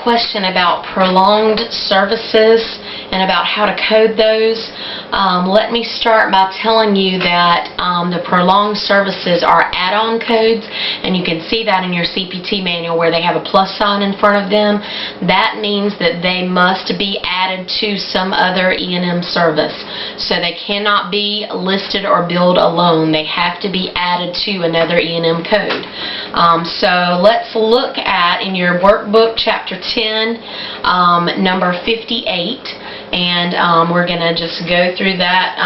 question about prolonged services and about how to code those. Let me start by telling you that the prolonged services are add-on codes, and you can see that in your CPT manual where they have a plus sign in front of them. That means that they must be added to some other E&M service. So they cannot be listed or billed alone. They have to be added to another E&M code. So let's look at, in your workbook, Chapter 10, number 58. And we're going to just go through that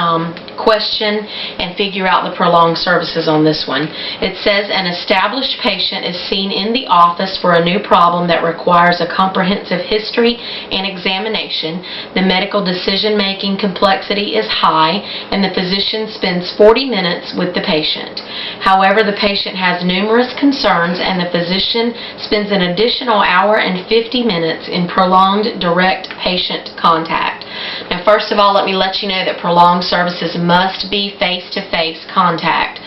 question and figure out the prolonged services on this one. It says an established patient is seen in the office for a new problem that requires a comprehensive history and examination. The medical decision-making complexity is high, and the physician spends 40 minutes with the patient. However, the patient has numerous concerns, and the physician spends an additional hour and 50 minutes in prolonged direct patient contact. Now, first of all, let me let you know that prolonged services must be face-to-face contact.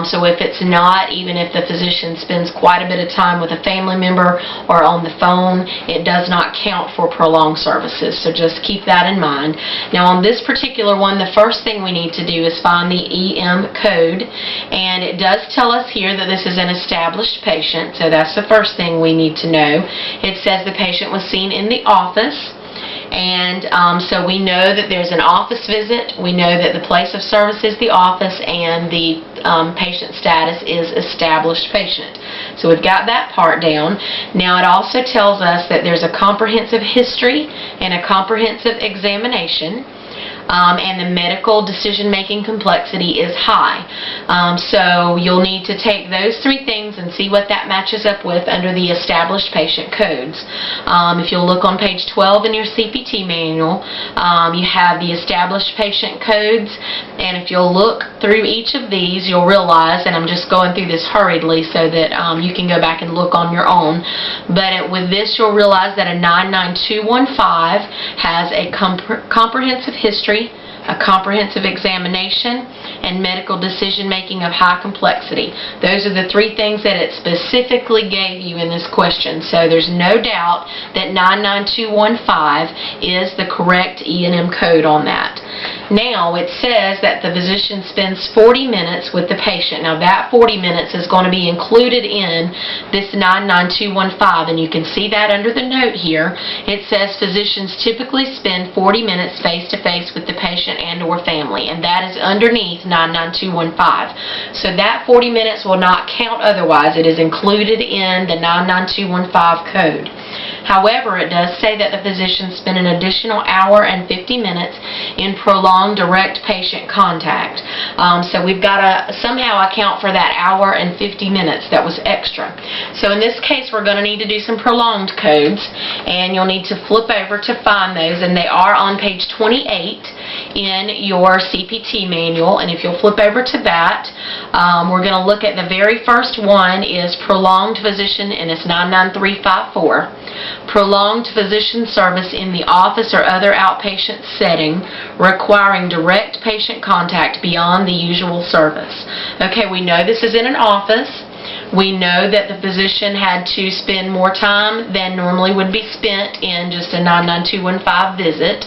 So if it's not, even if the physician spends quite a bit of time with a family member or on the phone, it does not count for prolonged services. So just keep that in mind. Now, on this particular one, the first thing we need to do is find the EM code. And it does tell us here that this is an established patient. So that's the first thing we need to know. It says the patient was seen in the office. And so we know that there's an office visit, we know that the place of service is the office, and the patient status is established patient. So we've got that part down. Now it also tells us that there's a comprehensive history and a comprehensive examination. And the medical decision-making complexity is high. So you'll need to take those three things and see what that matches up with under the established patient codes. If you'll look on page 12 in your CPT manual, you have the established patient codes, and if you'll look through each of these, you'll realize, and I'm just going through this hurriedly so that you can go back and look on your own, but with this you'll realize that a 99215 has a comprehensive history, a comprehensive examination, and medical decision-making of high complexity. Those are the three things that it specifically gave you in this question. So there's no doubt that 99215 is the correct E&M code on that. Now, it says that the physician spends 40 minutes with the patient. Now, that 40 minutes is going to be included in this 99215, and you can see that under the note here. It says physicians typically spend 40 minutes face-to-face with the patient and or family, and that is underneath 99215. So that 40 minutes will not count otherwise. It is included in the 99215 code. However, it does say that the physician spent an additional hour and 50 minutes in prolonged direct patient contact. So we've got to somehow account for that hour and 50 minutes that was extra. So in this case, we're going to need to do some prolonged codes, and you'll need to flip over to find those, and they are on page 28 in your CPT manual. And if you'll flip over to that, we're going to look at the very first one is prolonged physician, and it's 99354. Prolonged physician service in the office or other outpatient setting requiring direct patient contact beyond the usual service. Okay, we know this is in an office. We know that the physician had to spend more time than normally would be spent in just a 99215 visit.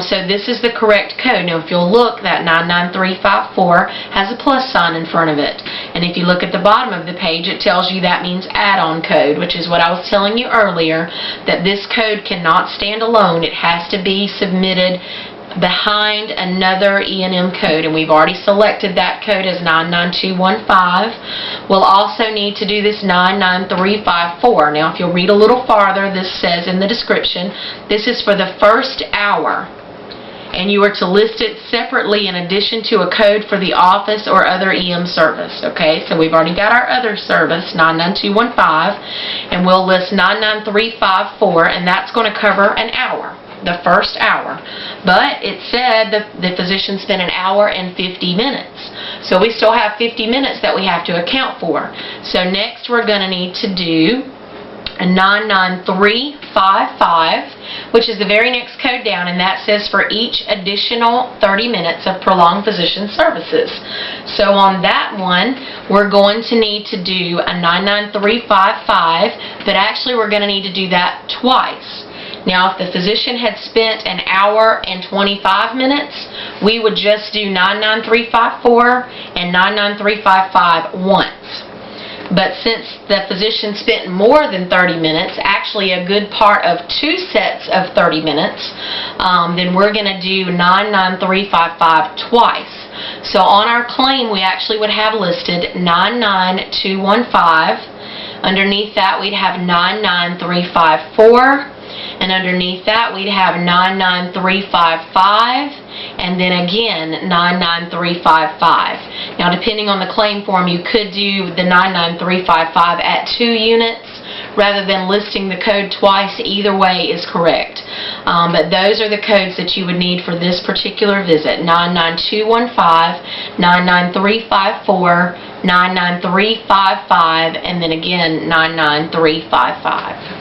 So this is the correct code. Now, if you'll look, that 99354 has a plus sign in front of it. And if you look at the bottom of the page, it tells you that means add-on code, which is what I was telling you earlier, that this code cannot stand alone. It has to be submitted behind another E&M code, and we've already selected that code as 99215. We'll also need to do this 99354. Now, if you'll read a little farther, this says in the description, this is for the first hour, and you are to list it separately in addition to a code for the office or other EM service. Okay, so we've already got our other service, 99215, and we'll list 99354, and that's going to cover an hour, the first hour. But it said the physician spent an hour and 50 minutes. So we still have 50 minutes that we have to account for. So next we're going to need to do 99355, which is the very next code down, and that says for each additional 30 minutes of prolonged physician services. So on that one, we're going to need to do a 99355, but actually we're going to need to do that twice. Now, if the physician had spent an hour and 25 minutes, we would just do 99354 and 99355 once. But since the physician spent more than 30 minutes, actually a good part of 2 sets of 30 minutes, then we're going to do 99355 twice. So on our claim, we actually would have listed 99215. Underneath that, we'd have 99354. And underneath that, we'd have 99355, and then again 99355. Now, depending on the claim form, you could do the 99355 at 2 units rather than listing the code twice. Either way is correct. But those are the codes that you would need for this particular visit: 99215, 99354, 99355, and then again 99355.